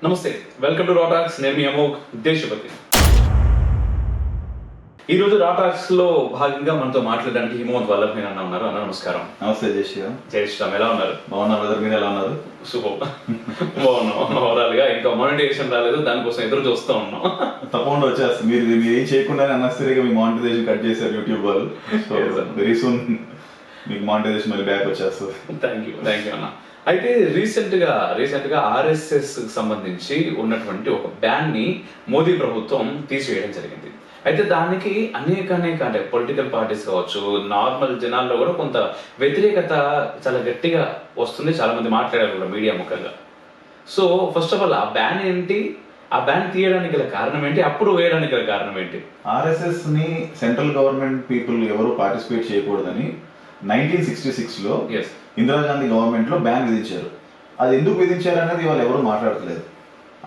నమస్తే, welcome to రాటాక్స్. నేను మీ అమోఘ్ దేశపతి. ఈ రోజు రాటాక్స్ లో భాగంగా మనతో మాట్లాడడానికి హిమవంత్ వల్లభనేని అన్న ఉన్నారు. అన్న నమస్కారం. నమస్తే జయశ్రీరామ్. జయశ్రీరామ్, ఎలా ఉన్నారు? బాగున్నారు బ్రదర్, మీరు ఎలా ఉన్నారు? సూపర్, బాగున్నాం. ఓవరాల్ గా ఇంకా మానిటైజేషన్ రాలేదు, దానికోసం ఎదురు చూస్తూ ఉన్నాం. తప్పకుండా వచ్చేస్తుంది. మీరు ఏం చేయకుండానే అన్నెసరీగా మీ మానిటైజేషన్ కట్ చేశారు యూట్యూబ్ వాళ్ళు. సో వెరీ సూన్ మీకు మానిటైజేషన్ మళ్ళీ బ్యాక్ వచ్చేస్తుంది. థ్యాంక్ యూ అన్న. అయితే రీసెంట్ గా ఆర్ఎస్ఎస్ సంబంధించి ఉన్నటువంటి ఒక బ్యాన్ ని మోదీ ప్రభుత్వం తీసివేయడం జరిగింది. అయితే దానికి అనేక అంటే పొలిటికల్ పార్టీస్ కావచ్చు, నార్మల్ జనాల్లో కూడా కొంత వ్యతిరేకత చాలా గట్టిగా వస్తుంది. చాలా మంది మాట్లాడారు కూడా మీడియా ముఖంగా. సో ఫస్ట్ ఆఫ్ ఆల్ ఆ బ్యాన్ ఏంటి, ఆ బ్యాన్ తీయడానికి గల కారణం ఏంటి, అప్పుడు వేయడానికి గల కారణం ఏంటి? ఆర్ఎస్ఎస్ ని సెంట్రల్ గవర్నమెంట్ పీపుల్ ఎవరు పార్టిసిపేట్ చేయకూడదని 1966 లో ఇందిరాగాంధీ గవర్నమెంట్ లో బ్యాన్ విధించారు. అది ఎందుకు విధించారు అనేది వాళ్ళు ఎవరు మాట్లాడట్లేదు.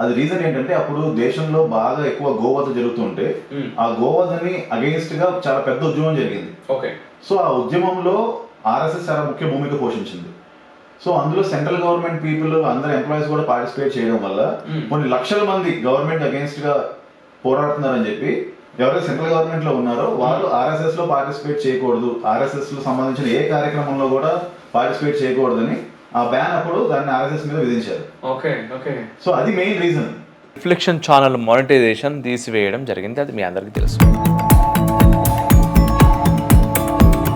అది రీజన్ ఏంటంటే అప్పుడు దేశంలో బాగా ఎక్కువ గోవధ జరుగుతుంటే ఆ గోవధని అగెయిన్స్ట్ గా చాలా పెద్ద ఉద్యమం జరిగింది. సో ఆ ఉద్యమంలో ఆర్ఎస్ఎస్ చాలా ముఖ్య భూమిక పోషించింది. సో అందులో సెంట్రల్ గవర్నమెంట్ పీపుల్ అందరు ఎంప్లాయీస్ కూడా పార్టిసిపేట్ చేయడం వల్ల కొన్ని లక్షల మంది గవర్నమెంట్ అగెయిన్స్ట్ గా పోరాడుతున్నారని చెప్పి ఎవరైతే సెంట్రల్ గవర్నమెంట్ లో ఉన్నారో వాళ్ళు ఆర్ఎస్ఎస్ లో పార్టిసిపేట్ చేయకూడదు, ఆర్ఎస్ఎస్ లో సంబంధించిన ఏ కార్యక్రమంలో కూడా పార్టిసిపేట్ చేయకూడదని ఆ బ్యాన్ అప్పుడు దాన్ని ఆర్ఎస్ఎస్ మీద విధించారు. సో అది main reason. Reflection channel monetisation తీసివేయడం జరిగింది, అది మీ అందరికీ తెలుసు.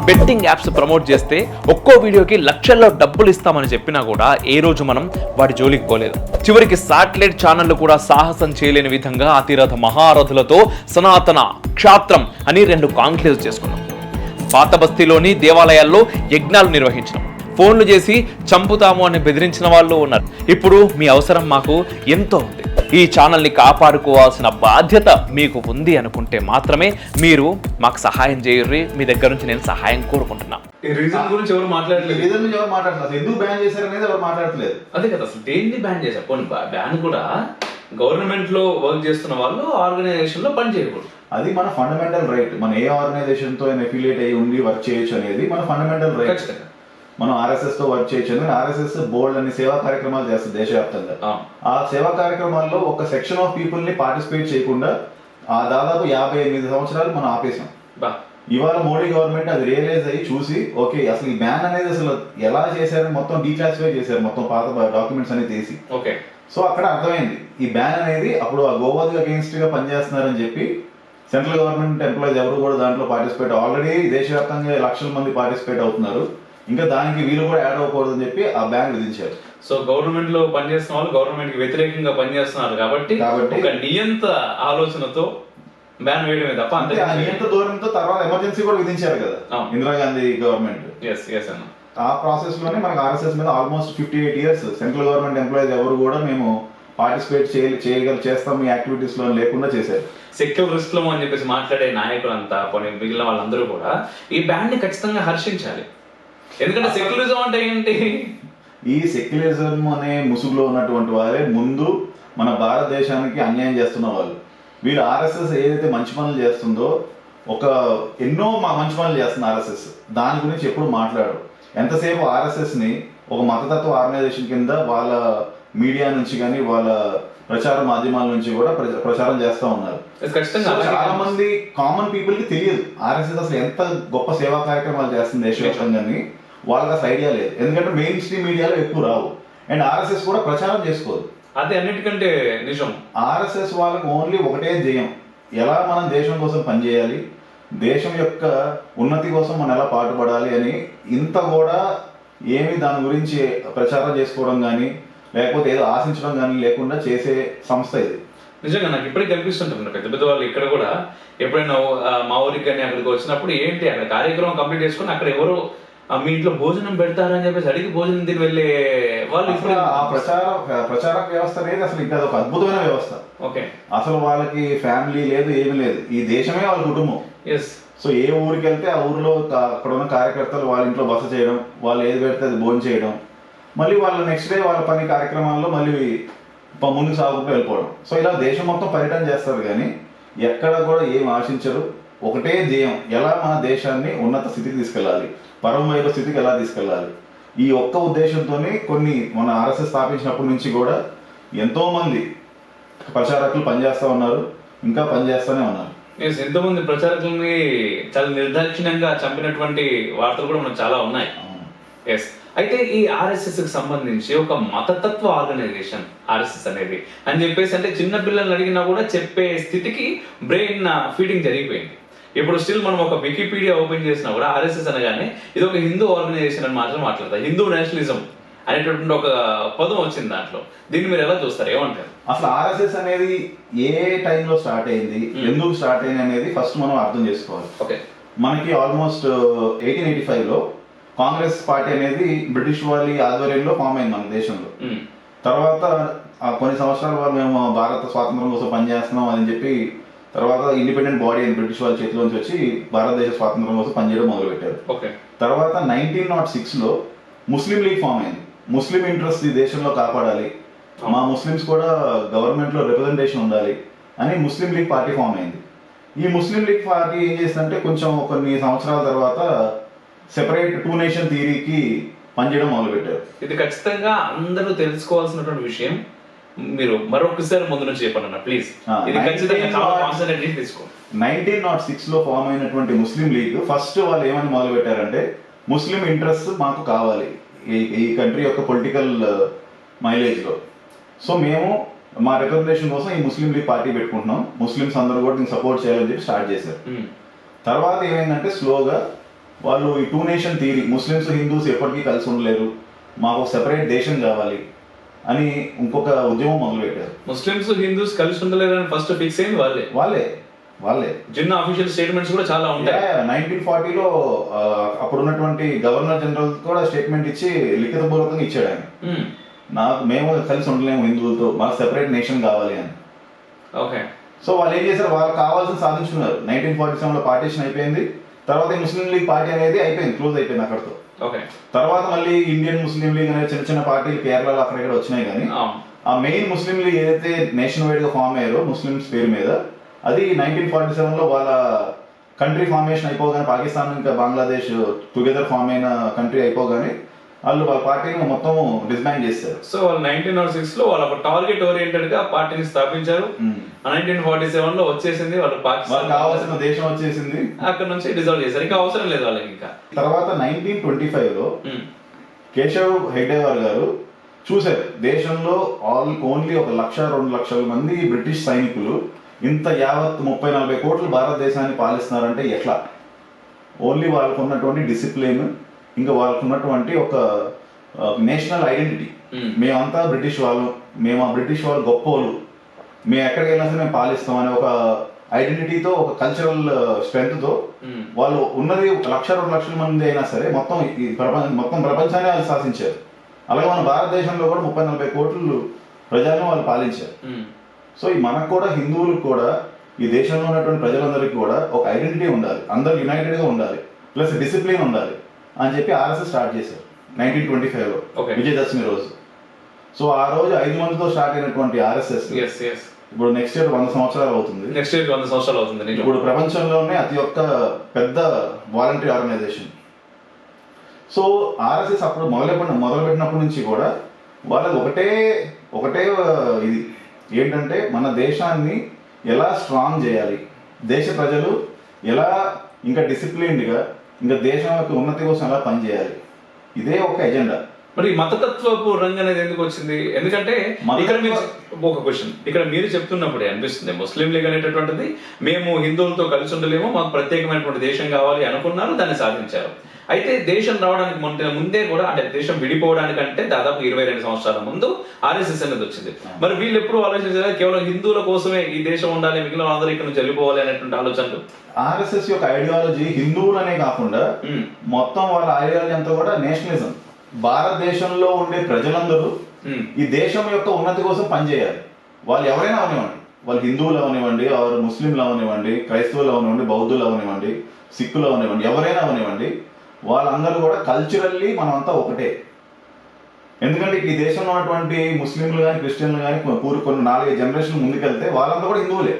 బెట్టింగ్ యాప్స్ ప్రమోట్ చేస్తే ఒక్కో వీడియోకి లక్షల్లో డబ్బులు ఇస్తామని చెప్పినా కూడా ఏ రోజు మనం వాటి జోలికి పోలేదు. చివరికి శాటిలైట్ ఛానళ్లు కూడా సాహసం చేయలేని విధంగా అతిరథ మహారథులతో సనాతన క్షాత్రం అని 2 కాంక్లేవ్స్ చేసుకున్నాం. పాత బస్తీలోని దేవాలయాల్లో యజ్ఞాలు నిర్వహించడం, ఫోన్లు చేసి చంపుతాము అని బెదిరించిన వాళ్ళు ఉన్నారు. ఇప్పుడు మీ అవసరం మాకు ఎంతో ఉంది, ఈ ఛానల్ని కాపాడుకోవాల్సిన బాధ్యత మీకు ఉంది అనుకుంటే మాత్రమే మీరు మాకు సహాయం చేయర్రి. మీ దగ్గర నుంచి నేను సహాయం కోరుకుంటున్నాను. ఈ రీజన్ గురించి ఎవరు మాట్లాడలేదు. ఎందుకు బ్యాన్ చేశారు అనేది ఎవరు మాట్లాడట్లేదు. అదే కదా, అసలు దేన్ని బ్యాన్ చేశారు? పోనీ బ్యాన్ కూడా గవర్నమెంట్ లో వర్క్ చేస్తున్న వాళ్ళు ఆర్గనైజేషన్ లో పని చేయకూడదు. అది మన ఫండమెంటల్ రైట్. మన ఏ ఆర్గనైజేషన్ తో ఎఫిలియేట్ అయ్యి ఉండి వర్క్ చేయొచ్చు అనేది మన ఫండమెంటల్ రైట్. మనం ఆర్ఎస్ఎస్ తో వర్క్ చేయొచ్చు. ఆర్ఎస్ఎస్ బోల్డ్ అన్ని సేవా కార్యక్రమాలు చేస్తుంది దేశవ్యాప్తంగా. ఆ సేవా కార్యక్రమాల్లో ఒక సెక్షన్ ఆఫ్ పీపుల్ ని పార్టిసిపేట్ చేయకుండా దాదాపు 58 సంవత్సరాలు మనం ఆపేసాం. ఇవాళ మోడీ గవర్నమెంట్ అది రియలైజ్ అయ్యి చూసి ఓకే అసలు ఈ బ్యాన్ అనేది అసలు ఎలా చేశారని మొత్తం డీక్లాసిఫై చేశారు, మొత్తం పాత డాక్యుమెంట్స్ అనేది తీసి. సో అక్కడ అర్థమైంది ఈ బ్యాన్ అనేది అప్పుడు ఆ గోవాకి అగెయిన్స్ట్ గా పనిచేస్తున్నారని చెప్పి సెంట్రల్ గవర్నమెంట్ ఎంప్లాయీస్ ఎవరు కూడా దాంట్లో పార్టిసిపేట్, ఆల్రెడీ దేశవ్యాప్తంగా లక్షల మంది పార్టిసిపేట్ అవుతున్నారు, ఇంకా దానికి వీళ్ళు కూడా యాడ్ అవ్వకూడదు అని చెప్పి ఆ బ్యాన్ విధించారు. సో గవర్నమెంట్ లో పనిచేస్తున్న వాళ్ళు గవర్నమెంట్ కి వ్యతిరేకంగా పనిచేస్తున్నారు కాబట్టి ఒక నియంత ఆలోచనతో బ్యాన్ వేయడమే తప్ప అంతే. ఆ నియంత దూరంతో తర్వాత ఎమర్జెన్సీ కూడా విధించారు కదా ఇందిరాగాంధీ గవర్నమెంట్. అన్న ఆ ప్రాసెస్ లోనే మనకు ఆర్ఎస్ఎస్ మీద almost 58 years central government employees ఎవరు కూడా మేము పార్టిసిపేట్ చేస్తాం ఈ యాక్టివిటీస్ లో లేకుండా చేశారు. సెక్యులరిస్టులు అని చెప్పేసి మాట్లాడే నాయకులంతా మిగిలిన వాళ్ళందరూ కూడా ఈ బ్యాన్ ని ఖచ్చితంగా హర్షించాలి. ఎందుకంటే సెక్యులరిజం అంటే ఏంటి? ఈ సెక్యులరిజం అనే ముసుగులో ఉన్నటువంటి వారే ముందు మన భారతదేశానికి అన్యాయం చేస్తున్న వాళ్ళు. వీళ్ళు ఆర్ఎస్ఎస్ ఏదైతే మంచి పనులు చేస్తుందో ఎన్నో మంచి పనులు చేస్తుంది ఆర్ఎస్ఎస్, దాని గురించి ఎప్పుడు మాట్లాడరు. ఎంతసేపు ఆర్ఎస్ఎస్ ని ఒక మతతత్వ ఆర్గనైజేషన్ కింద వాళ్ళ మీడియా నుంచి కానీ వాళ్ళ ప్రచార మాధ్యమాల నుంచి కూడా ప్రచారం చేస్తూ ఉన్నారు. చాలా మంది కామన్ పీపుల్ కి తెలియదు ఆర్ఎస్ఎస్ అసలు ఎంత గొప్ప సేవా కార్యక్రమాలు చేస్తుంది దేశవ్యాప్తంగా, వాళ్ళకి అసలు ఐడియా లేదు. ఎందుకంటే మెయిన్ స్ట్రీమ్ మీడియాలో ఎక్కువ రావు అండ్ ఆర్ఎస్ఎస్ కూడా ప్రచారం చేసుకోదు. అదే అన్నిటికంటే నిజం. ఆర్ఎస్ఎస్ వాళ్ళకి ఓన్లీ ఒకటే ధ్యేయం, ఎలా మనం దేశం కోసం పనిచేయాలి, దేశం యొక్క ఉన్నతి కోసం మనం ఎలా పాటుపడాలి అని. ఇంత కూడా ఏమి దాని గురించి ప్రచారం చేసుకోవడం కానీ లేకపోతే ఏదో ఆశించడం కానీ లేకుండా చేసే సంస్థ ఇది. నిజంగా నాకు ఇప్పటికీ కనిపిస్తుంటుంది పెద్ద పెద్ద వాళ్ళు ఇక్కడ కూడా ఎప్పుడైనా మా ఊరికి కానీ అక్కడికి వచ్చినప్పుడు ఏంటి అక్కడ కార్యక్రమం కంప్లీట్ చేసుకుని అక్కడ ఎవరు మీ ఇంట్లో భోజనం పెడతారని చెప్పేసి అడిగి భోజనం తిని వెళ్ళే వాళ్ళు. ఇప్పుడు ఆ ప్రచారక వ్యవస్థ అనేది అసలు ఇంకా ఒక అద్భుతమైన వ్యవస్థ. అసలు వాళ్ళకి ఫ్యామిలీ లేదు, ఏమి లేదు, ఈ దేశమే వాళ్ళ కుటుంబం. సో ఏ ఊరికి వెళ్తే ఆ ఊరిలో అక్కడ ఉన్న కార్యకర్తలు వాళ్ళ ఇంట్లో బస చేయడం, వాళ్ళు ఏది పెడితే అది భోజనం చేయడం, మళ్ళీ వాళ్ళ నెక్స్ట్ డే వాళ్ళ పని కార్యక్రమాల్లో మళ్ళీ ముందుకు సాగుతూ వెళ్ళిపోవడం. సో ఇలా దేశం మొత్తం పర్యటన చేస్తారు కానీ ఎక్కడ కూడా ఏం ఆశించరు. ఒకటే ధ్యేయం, ఎలా మన దేశాన్ని ఉన్నత స్థితికి తీసుకెళ్ళాలి, పరమవైభ స్థితికి ఎలా తీసుకెళ్ళాలి. ఈ ఒక్క ఉద్దేశంతోనే కొన్ని మన ఆర్ఎస్ఎస్ స్థాపించినప్పటి నుంచి కూడా ఎంతో మంది ప్రచారకులు పనిచేస్తూ ఉన్నారు, ఇంకా పనిచేస్తూనే ఉన్నారు. ఎంతోమంది ప్రచారకుల్ని చాలా నిర్దాక్షిణ్యంగా చంపినటువంటి వార్తలు కూడా మనకు చాలా ఉన్నాయి. ఎస్. అయితే ఈ ఆర్ఎస్ఎస్ కి సంబంధించి ఒక మతతత్వ ఆర్గనైజేషన్ ఆర్ఎస్ఎస్ అనేది అని చెప్పేసి అంటే చిన్న పిల్లల్ని అడిగినా కూడా చెప్పే స్థితికి బ్రెయిన్ ఫీడింగ్ జరిగిపోయింది. ఇప్పుడు స్టిల్ మనం ఒక వికీపీడియా ఓపెన్ చేసినా కూడా ఆర్ఎస్ఎస్ అనగానే ఇది ఒక హిందూ ఆర్గనైజేషన్ అని మాత్రం మాట్లాడతారు. హిందూ నేషనలిజం అనేటటువంటి ఒక పదం వచ్చింది దాంట్లో. దీన్ని మీరు ఎలా చూస్తారు, ఏమంటారు? అసలు ఆర్ఎస్ఎస్ అనేది ఏ టైంలో స్టార్ట్ అయింది, ఎందుకు స్టార్ట్ అయింది అనేది ఫస్ట్ మనం అర్థం చేసుకోవాలి. ఓకే. మనకి ఆల్మోస్ట్ 1885లో కాంగ్రెస్ పార్టీ అనేది బ్రిటిష్ వాళ్ళ ఆధ్వర్యంలో ఫామ్ అయింది మన దేశంలో. తర్వాత కొన్ని సంవత్సరాల వరకు మేము భారత స్వాతంత్రం కోసం పనిచేస్తున్నాం అని చెప్పి తర్వాత ఇండిపెండెంట్ బాడీ అని బ్రిటిష్ వాళ్ళ చేతిలోంచి వచ్చి భారతదేశ స్వాతంత్రం కోసం పనిచేయడం మొదలుపెట్టారు. తర్వాత 1906లో ముస్లిం లీగ్ ఫామ్ అయింది. ముస్లిం ఇంట్రెస్ట్ ఈ దేశంలో కాపాడాలి, మా ముస్లిమ్స్ కూడా గవర్నమెంట్ లో రిప్రజెంటేషన్ ఉండాలి అని ముస్లిం లీగ్ పార్టీ ఫామ్ అయింది. ఈ ముస్లిం లీగ్ పార్టీ ఏం చేసిందంటే కొంచెం కొన్ని సంవత్సరాల తర్వాత సెపరేట్ టూ నేషన్ థియరీకి పనిచేయడం మొదలుపెట్టారు. ఇది ఖచ్చితంగా అందరూ తెలుసుకోవాల్సినటువంటి విషయం. మీరు మరొకసారి ముందు నుంచి చెప్పండి ప్లీజ్. ఇది ఖచ్చితంగా చాలా కాన్సంట్రేట్ తీసుకో. 1906లో ఫామ్ అయినటువంటి ముస్లిం లీగ్ ఫస్ట్ వాళ్ళు ఏమని మొదలు పెట్టారంటే ముస్లిం ఇంట్రెస్ట్ మాకు కావాలి ఈ కంట్రీ యొక్క పొలిటికల్ మైలేజ్ లో. సో మేము మా రిప్రజెంటేషన్ కోసం ఈ ముస్లిం లీగ్ పార్టీ పెట్టుకుంటున్నాం, ముస్లిమ్స్ అందరూ కూడా దీన్ని సపోర్ట్ చేయాలని చెప్పి స్టార్ట్ చేశారు. తర్వాత ఏమైందంటే స్లోగా వాళ్ళు ఈ two nation theory, Muslims Hindus ఎప్పటికీ కలిసి ఉండలేరు, మాకు సెపరేట్ దేశం కావాలి అని ఇంకొక ఉద్యమం మొదలు పెట్టారు. ముస్లిమ్స్ హిందూస్ కలిసి ఉండలేరు అని ఫస్ట్ ఫిక్స్ అయింది వాళ్ళే. జిన్నా అఫీషియల్ స్టేట్మెంట్స్ కూడా చాలా ఉంటాయి. 1940లో అప్పుడు ఉన్నటువంటి గవర్నర్ జనరల్ కూడా స్టేట్మెంట్ ఇచ్చి లిఖితపూర్వకంగా ఇచ్చాడు ఆయన, మేము కలిసి ఉండలేము హిందువులతో, మాకు సెపరేట్ నేషన్ కావాలి అని. ఓకే. సో వాళ్ళు ఏం చేశారు, వాళ్ళకి కావాల్సిన సాధించుకున్నారు. 1947లో పార్టీషన్ అయిపోయింది. తర్వాత ముస్లిం లీగ్ పార్టీ అనేది అయిపోయింది, క్లోజ్ అయిపోయింది అక్కడతో. తర్వాత మళ్ళీ ఇండియన్ ముస్లిం లీగ్ అనేది చిన్న చిన్న పార్టీలు కేరళలో అక్కడ వచ్చినాయి. కానీ ఆ మెయిన్ ముస్లిం లీగ్ ఏదైతే నేషన్ వైడ్ గా ఫామ్ అయ్యారో ముస్లిమ్స్ పేరు మీద, అది 1947లో వాళ్ళ కంట్రీ ఫార్మేషన్ అయిపోగానే, పాకిస్తాన్ ఇంకా బంగ్లాదేశ్ టుగెదర్ ఫామ్ అయిన కంట్రీ అయిపోగానే వాళ్ళు వాళ్ళ పార్టీని మొత్తం డిస్బ్యాండ్ చేశారు. సో వాళ్ళు 1906లో వాళ్ళ టార్గెట్ ఓరియంటెడ్ గా పార్టీని స్థాపించారు. 1947లో వచ్చేసింది, వాళ్ళు పాకిస్తాన్ కావాల్సిన దేశం వచ్చేసింది, అక్కడ నుంచి డిజాల్వ్ చేశారు, ఇంకా అవసరం లేదు వాళ్ళకి. ఇంకా తర్వాత 1925లో కేశవ్ హెగ్డేవార్ గారు చూశారు దేశంలో ఓన్లీ 1-2 లక్షల మంది బ్రిటిష్ సైనికులు ఇంత యావత్ 30-40 కోట్లు భారతదేశాన్ని పాలిస్తున్నారంటే ఎట్లా. ఓన్లీ వాళ్ళకు ఉన్నటువంటి డిసిప్లిన్, ఇంకా వాళ్ళకు ఉన్నటువంటి ఒక నేషనల్ ఐడెంటిటీ, మేమంతా బ్రిటిష్ వాళ్ళు, మేము ఆ బ్రిటిష్ వాళ్ళు గొప్ప వాళ్ళు, మేము ఎక్కడికి వెళ్ళినా సరే మేము పాలిస్తాం అనే ఒక ఐడెంటిటీతో, ఒక కల్చరల్ స్ట్రెంగ్త్ తో వాళ్ళు ఉన్నది 1-2 లక్షల మంది అయినా సరే మొత్తం ప్రపంచాన్ని వాళ్ళు శాసించారు. అలాగే మన భారతదేశంలో కూడా 30-40 కోట్లు ప్రజలను వాళ్ళు పాలించారు. సో మనకు కూడా హిందువులకు కూడా ఈ దేశంలో ఉన్నటువంటి ప్రజలందరికీ కూడా ఒక ఐడెంటిటీ ఉండాలి, అందరూ యునైటెడ్ గా ఉండాలి, ప్లస్ డిసిప్లిన్ ఉండాలి అని చెప్పి ఆర్ఎస్ఎస్ స్టార్ట్ చేశారు 1925లో విజయదశమి రోజు. సో ఆ రోజు 5 మందితో స్టార్ట్ అయినటువంటి ఆర్ఎస్ఎస్ ఇప్పుడు నెక్స్ట్ ఇయర్ 100 సంవత్సరాలు అవుతుంది. ఇప్పుడు ప్రపంచంలోనే అతి యొక్క పెద్ద వాలంటరీ ఆర్గనైజేషన్. సో ఆర్ఎస్ఎస్ అప్పుడు మొదలుపెట్టినప్పటి నుంచి కూడా వాళ్ళకి ఒకటే ఇది ఏంటంటే మన దేశాన్ని ఎలా స్ట్రాంగ్ చేయాలి, దేశ ప్రజలు ఎలా ఇంకా డిసిప్లిన్డ్గా ఇంకా దేశం యొక్క ఉన్నతి కోసం ఎలా పనిచేయాలి, ఇదే ఒక ఎజెండా. మరి మతతత్వపు రంగు అనేది ఎందుకు వచ్చింది? ఎందుకంటే ఇక్కడ మీరు ఒక క్వశ్చన్, ఇక్కడ మీరు చెప్తున్నప్పుడే అనిపిస్తుంది ముస్లిం లీగ్ అనేటటువంటిది మేము హిందువులతో కలిసి ఉండలేము, మాకు ప్రత్యేకమైనటువంటి దేశం కావాలి అనుకున్నారు, దాన్ని సాధించారు. అయితే దేశం రావడానికి ముందే కూడా, అంటే దేశం విడిపోవడానికంటే దాదాపు 22 సంవత్సరాల ముందు ఆర్ఎస్ఎస్ అనేది వచ్చింది. మరి వీళ్ళు ఎప్పుడు ఆలోచించారు కేవలం హిందువుల కోసమే ఈ దేశం ఉండాలి, మిగిలిన అందరూ ఇక్కడ నుంచి వెళ్ళిపోవాలి అనేటువంటి ఆలోచనలు? ఆర్ఎస్ఎస్ యొక్క ఐడియాలజీ హిందువులనే కాకుండా మొత్తం వాళ్ళ ఐడియాలజీ అంతా కూడా నేషనలిజం. భారతదేశంలో ఉండే ప్రజలందరూ ఈ దేశం యొక్క ఉన్నతి కోసం పనిచేయాలి. వాళ్ళు ఎవరైనా అవనివ్వండి, వాళ్ళు హిందువులు అవనివ్వండి, ముస్లింలు అవనివ్వండి, క్రైస్తవులు అవనివ్వండి, బౌద్ధులు అవనివ్వండి, సిక్కులు అవనివ్వండి, ఎవరైనా అవనివ్వండి, వాళ్ళందరూ కూడా కల్చరల్లీ మనమంతా ఒకటే. ఎందుకంటే ఈ దేశంలో ఉన్నటువంటి ముస్లింలు కానీ క్రిస్టియన్లు కానీ కొన్ని 4-5 జనరేషన్ ముందుకెళ్తే వాళ్ళంతా కూడా హిందువులే.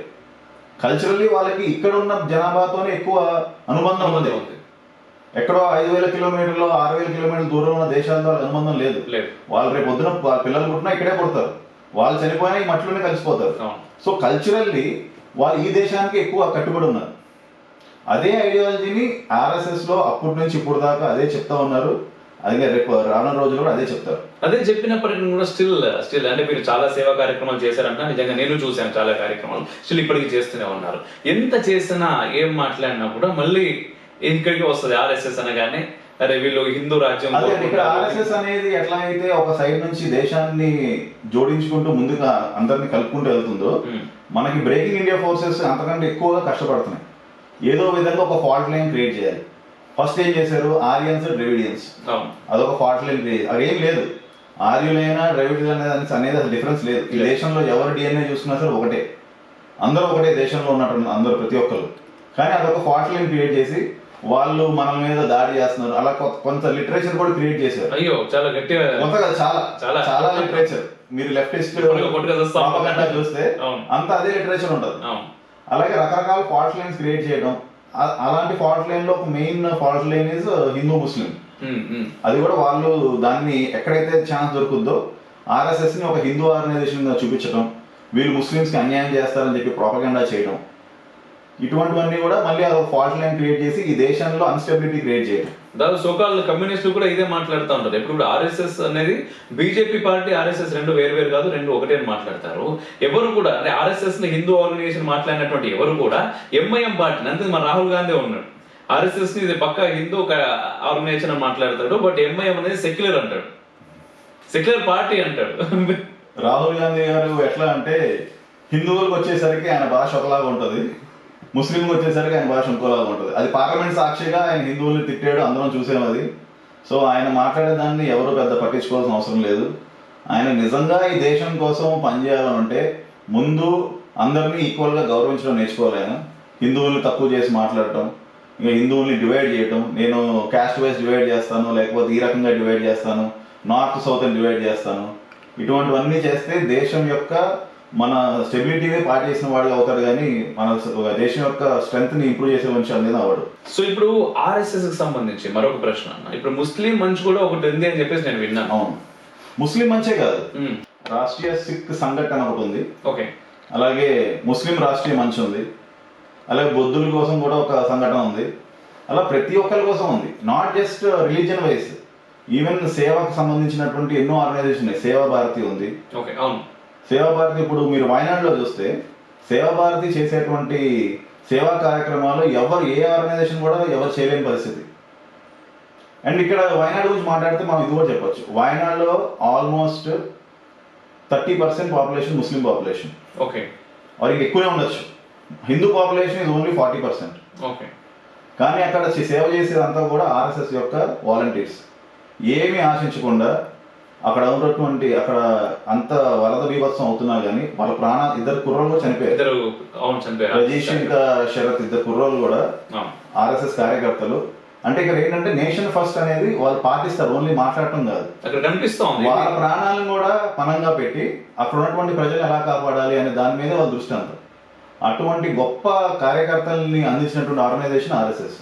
కల్చరల్లీ వాళ్ళకి ఇక్కడ ఉన్న జనాభాతోనే ఎక్కువ అనుబంధం ఉంది. ఎక్కడో 5,000 కిలోమీటర్లు 6,000 కిలోమీటర్ల దూరం ఉన్న దేశాలతో వాళ్ళ అనుబంధం లేదు. వాళ్ళు రేపు పొద్దున వాళ్ళ పిల్లలు పుట్టినా ఇక్కడే పుడతారు, వాళ్ళు చనిపోయినా ఈ మట్టిలోనే కలిసిపోతారు. సో కల్చరల్లీ వాళ్ళు ఈ దేశానికి ఎక్కువ కట్టుబడి ఉన్నారు. అదే ఐడియాలజీని ఆర్ఎస్ఎస్ లో అప్పటి నుంచి ఇప్పుడు దాకా అదే చెప్తా ఉన్నారు. అదే రేపు రానున్న రోజులు కూడా అదే చెప్తారు. అదే చెప్పినప్పటికీ కూడా స్టిల్ అంటే మీరు చాలా సేవా కార్యక్రమాలు చేశారంట. నిజంగా నేను చూశాను చాలా కార్యక్రమాలు, స్టిల్ ఇప్పటికీ చేస్తూనే ఉన్నారు. ఎంత చేసినా ఏం మాట్లాడినా కూడా మళ్ళీ ఇక్కడికి వస్తుంది ఆర్ఎస్ఎస్ అనగానే అరే వీళ్ళు హిందూ రాజ్యం. ఇక్కడ ఆర్ఎస్ఎస్ అనేది ఎట్లా అయితే ఒక సైడ్ నుంచి దేశాన్ని జోడించుకుంటూ ముందుగా అందరినీ కలుపుకుంటూ వెళ్తుందో, మనకి బ్రేకింగ్ ఇండియా ఫోర్సెస్ అంతకంటే ఎక్కువగా కష్టపడుతున్నాయి. ఏదో విధంగా ఒక ఫాల్ట్ లైన్ క్రియేట్ చేయాలి. ఫస్ట్ ఏం చేశారు, ఆరియన్స్ ద్రవిడియన్స్, అదొక ఫాల్ట్ లైన్ క్రియేట్. అదేం లేదు, ఆర్యులైనా ద్రవిడియన్ అనేది అసలు డిఫరెన్స్ లేదు. ఈ దేశంలో ఎవరు డిఎన్ఏ చూసుకున్నా సరే ఒకటే, అందరూ ఒకటే దేశంలో ఉన్నట్టు అందరూ ప్రతి ఒక్కరు. కానీ అదొక ఫాల్ట్ లైన్ క్రియేట్ చేసి వాళ్ళు మన మీద దాడి చేస్తున్నారు. అలా కొంత లిటరేచర్ కూడా క్రియేట్ చేశారు. అయ్యో చాలా గట్టిగా, చాలా చాలా లిటరేచర్. మీరు లెఫ్టిస్ట్ చూస్తే అంత అదే లిటరేచర్ ఉంటుంది. అలాగే రకరకాల ఫాల్ట్ లైన్స్ క్రియేట్ చేయడం. అలాంటి ఫాల్ట్ లైన్ లో ఒక main fault line is Hindu Muslim. అది కూడా వాళ్ళు దాన్ని ఎక్కడైతే ఛాన్స్ దొరుకుతుందో ఆర్ఎస్ఎస్ ని ఒక హిందూ ఆర్గనైజేషన్ గా చూపించడం, వీళ్ళు ముస్లిమ్స్ కి అన్యాయం చేస్తారని చెప్పి ప్రాపగండా చేయడం, ఇటువంటివన్నీ కూడా మళ్ళీ అదొక ఫాల్ట్ లైన్ క్రియేట్ చేసి ఈ దేశంలో అన్స్టెబిలిటీ క్రియేట్ చేయడం. దాదాపు సోకాల్ కమ్యూనిస్టులు కూడా ఇదే మాట్లాడుతూ ఉంటారు. ఎప్పుడు కూడా ఆర్ఎస్ఎస్ అనేది బీజేపీ పార్టీ, ఆర్ఎస్ఎస్ రెండు వేరు కాదు, రెండు ఒకటే అని మాట్లాడతారు. ఎవరు కూడా అంటే ఆర్ఎస్ఎస్ ని హిందూ ఆర్గనైజేషన్ మాట్లాడినటువంటి ఎవరు కూడా ఎంఐఎం పార్టీని, అంతే మన రాహుల్ గాంధీ ఉన్నాడు, ఆర్ఎస్ఎస్ ని ఇది పక్కా హిందూ ఆర్గనైజేషన్ అని మాట్లాడతాడు. బట్ ఎంఐఎం అనేది సెక్యులర్ అంటాడు, సెక్యులర్ పార్టీ అంటాడు. రాహుల్ గాంధీ గారు ఎట్లా అంటే హిందువులకు వచ్చేసరికి ఆయన భాష ఒకలాగా ఉంటుంది, ముస్లింకి వచ్చేసరికి ఆయన భాష ఇంకోలాగా ఉంటుంది. అది పార్లమెంట్ సాక్షిగా ఆయన హిందువుల్ని తిట్టాడు, అందరం చూసాం అది. సో ఆయన మాట్లాడేదాన్ని ఎవరు పెద్ద పట్టించుకోవాల్సిన అవసరం లేదు. ఆయన నిజంగా ఈ దేశం కోసం పనిచేయాలంటే ముందు అందరినీ ఈక్వల్గా గౌరవించడం నేర్చుకోవాలి. ఆయన హిందువుల్ని తక్కువ చేసి మాట్లాడటం, ఇంకా హిందువుల్ని డివైడ్ చేయటం, నేను క్యాస్ట్ వైజ్ డివైడ్ చేస్తాను, లేకపోతే ఈ రకంగా డివైడ్ చేస్తాను, నార్త్ సౌత్ అని డివైడ్ చేస్తాను, ఇటువంటివన్నీ చేస్తే దేశం యొక్క మన స్టెబిలిటీని పాటు చేసిన వాడు అవుతాడు, కానీ మన దేశం యొక్క స్ట్రెంత్ ని ఇంప్రూవ్ చేసే మనిషి అనేది అవ్వడు. సో ఇప్పుడు ఆర్ఎస్ఎస్ కి సంబంధించి మరొక ప్రశ్న అన్న, ఇప్పుడు ముస్లిం మంచి కూడా ఒకటి ఉంది అని చెప్పేసి నేను విన్నాను. అవును, ముస్లిం మంచే కాదు, రాష్ట్రీయ సిక్ సంఘటన ఒకటి ఉంది. ఓకే, అలాగే ముస్లిం రాష్ట్రీయ మంచి ఉంది, అలాగే బొద్ధుల కోసం కూడా ఒక సంఘటన ఉంది. అలా ప్రతి ఒక్కరి కోసం ఉంది, not just religion wise. Even సేవకు సంబంధించినటువంటి ఎన్నో ఆర్గనైజేషన్ ఉన్నాయి. సేవా భారతి ఉంది. ఓకే, అవును, సేవా భారతి. ఇప్పుడు మీరు వాయనాడులో చూస్తే సేవా భారతి చేసేటువంటి సేవా కార్యక్రమాలు ఎవరు ఏ ఆర్గనైజేషన్ కూడా ఎవరు చేయలేని పరిస్థితి. అండ్ ఇక్కడ వాయనాడు గురించి మాట్లాడితే మనం ఇది కూడా చెప్పొచ్చు, వాయనాడులో almost 30% population Muslim population. Okay, వారికి ఎక్కువనే ఉండొచ్చు. Hindu population is only 40%. Okay, కానీ అక్కడ సేవ చేసేదంతా కూడా ఆర్ఎస్ఎస్ యొక్క వాలంటీర్స్. ఏమీ ఆశించకుండా అక్కడ ఉన్నటువంటి అక్కడ అంత వరద బీభత్సం అవుతున్నా కానీ వాళ్ళ ఇద్దరు కుర్రోళ్ళు చనిపోయారు. రజీష్ ఇంకా శరత్ ఇద్దరు కుర్రోళ్ళు కూడా ఆర్ఎస్ఎస్ కార్యకర్తలు. అంటే ఇక్కడ ఏంటంటే నేషన్ ఫస్ట్ అనేది వాళ్ళు పాటిస్తారు, ఓన్లీ మాట్లాడటం కాదు, వాళ్ళ ప్రాణాలను కూడా పణంగా పెట్టి అక్కడ ఉన్నటువంటి ప్రజలు ఎలా కాపాడాలి అనే దాని మీద వాళ్ళ దృష్టి అంతా. అటువంటి గొప్ప కార్యకర్తల్ని అందించినటువంటి ఆర్గనైజేషన్ ఆర్ఎస్ఎస్.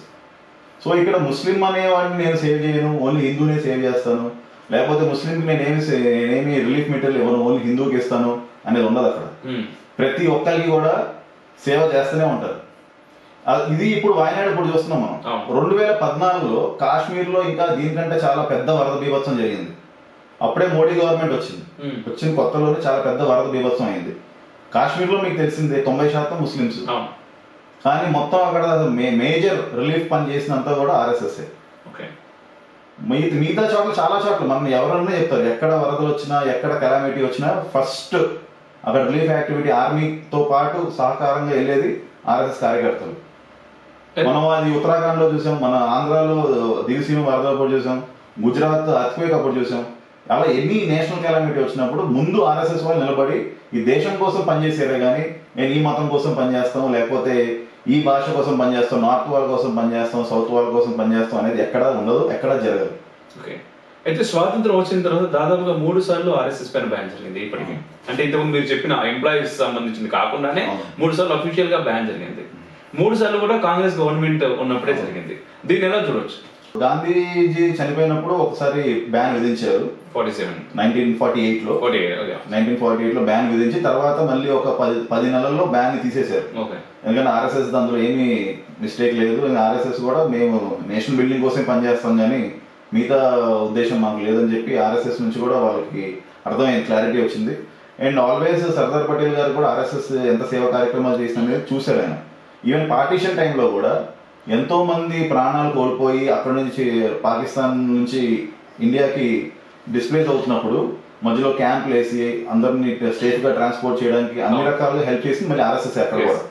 సో ఇక్కడ ముస్లిం అనేవాడిని నేను సేవ్ చేయను, ఓన్లీ హిందూనే సేవ్ చేస్తాను, లేకపోతే ముస్లింకి నేనేమి రిలీఫ్ మెటీరియల్ ఇవ్వను, ఓన్లీ హిందూకి ఇస్తాను అనేది ఉండదు. అక్కడ ప్రతి ఒక్కరికి కూడా సేవ చేస్తూనే ఉంటారు. ఇది ఇప్పుడు వాయనాడు ఇప్పుడు చూస్తున్నాం మనం. 2014లో కాశ్మీర్లో ఇంకా దీనికంటే చాలా పెద్ద వరద బీభత్సం జరిగింది. అప్పుడే మోడీ గవర్నమెంట్ వచ్చిన కొత్తలోనే చాలా పెద్ద వరద బీభత్సం అయింది. కాశ్మీర్లో మీకు తెలిసిందే 90% ముస్లిమ్స్, కానీ మొత్తం అక్కడ మేజర్ రిలీఫ్ పని చేసినంత కూడా ఆర్ఎస్ఎస్. మిగతా చోట్ల చాలా చోట్ల మనం ఎవరన్నా చెప్తారు, ఎక్కడ వరదలు వచ్చినా ఎక్కడ కెలామిటీ వచ్చినా ఫస్ట్ అక్కడ రిలీఫ్ యాక్టివిటీ ఆర్మీతో పాటు సహకారంగా వెళ్ళేది ఆర్ఎస్ఎస్ కార్యకర్తలు. మనం అది ఉత్తరాఖండ్ లో చూసాం, మన ఆంధ్రాలో దివిసీమ వరదలప్పుడు చూసాం, గుజరాత్ అర్త్క్వేక్ అప్పుడు చూసాం. అలా ఎన్ని నేషనల్ కెలామిటీ వచ్చినప్పుడు ముందు ఆర్ఎస్ఎస్ వాళ్ళు నిలబడి ఈ దేశం కోసం పనిచేసేదే కానీ నేను ఈ మతం కోసం పనిచేస్తాం, లేకపోతే ఈ భాష కోసం పనిచేస్తాం, నార్త్ వాళ్ళ కోసం పనిచేస్తాం, సౌత్ వాళ్ళ కోసం పనిచేస్తాం అనేది ఎక్కడా ఉండదు, ఎక్కడా జరగదు. ఓకే, అయితే స్వాతంత్రం వచ్చిన తర్వాత దాదాపుగా 3 సార్లు ఆర్ఎస్ఎస్ పైన బ్యాన్ జరిగింది ఇప్పటికి. అంటే ఇంతకుముందు మీరు చెప్పిన ఎంప్లాయీస్ సంబంధించింది కాకుండానే 3 సార్లు అఫీషియల్ గా బ్యాన్ జరిగింది. 3 సార్లు కూడా కాంగ్రెస్ గవర్నమెంట్ ఉన్నప్పుడే జరిగింది. దీన్ని ఎలా చూడొచ్చు? గాంధీజీ చనిపోయినప్పుడు ఒకసారి బ్యాన్ విధించారు 1948లో 1948లో బ్యాన్ విధించి తర్వాత మళ్ళీ ఒక 10 నెలల్లో బ్యాన్ ని తీసేశారు. ఎందుకంటే ఆర్ఎస్ఎస్ అందులో ఏమీ మిస్టేక్ లేదు. ఆర్ఎస్ఎస్ కూడా మేము నేషనల్ బిల్డింగ్ కోసం పనిచేస్తాం కానీ మిగతా ఉద్దేశం మాకు లేదని చెప్పి ఆర్ఎస్ఎస్ నుంచి కూడా వాళ్ళకి అర్థమైంది, క్లారిటీ వచ్చింది. అండ్ ఆల్వేస్ సర్దార్ పటేల్ గారు కూడా ఆర్ఎస్ఎస్ ఎంత సేవా కార్యక్రమాలు చేసినా చూశారు ఆయన. ఈవెన్ పార్టీషన్ టైంలో కూడా ఎంతో మంది ప్రాణాలు కోల్పోయి అక్కడ నుంచి పాకిస్తాన్ నుంచి ఇండియాకి డిస్ప్లేస్ అవుతున్నప్పుడు మధ్యలో క్యాంపులు వేసి అందరినీ సేఫ్ గా ట్రాన్స్పోర్ట్ చేయడానికి అన్ని రకాలుగా హెల్ప్ చేసి మళ్ళీ ఆర్ఎస్ఎస్ అక్కడ కూడా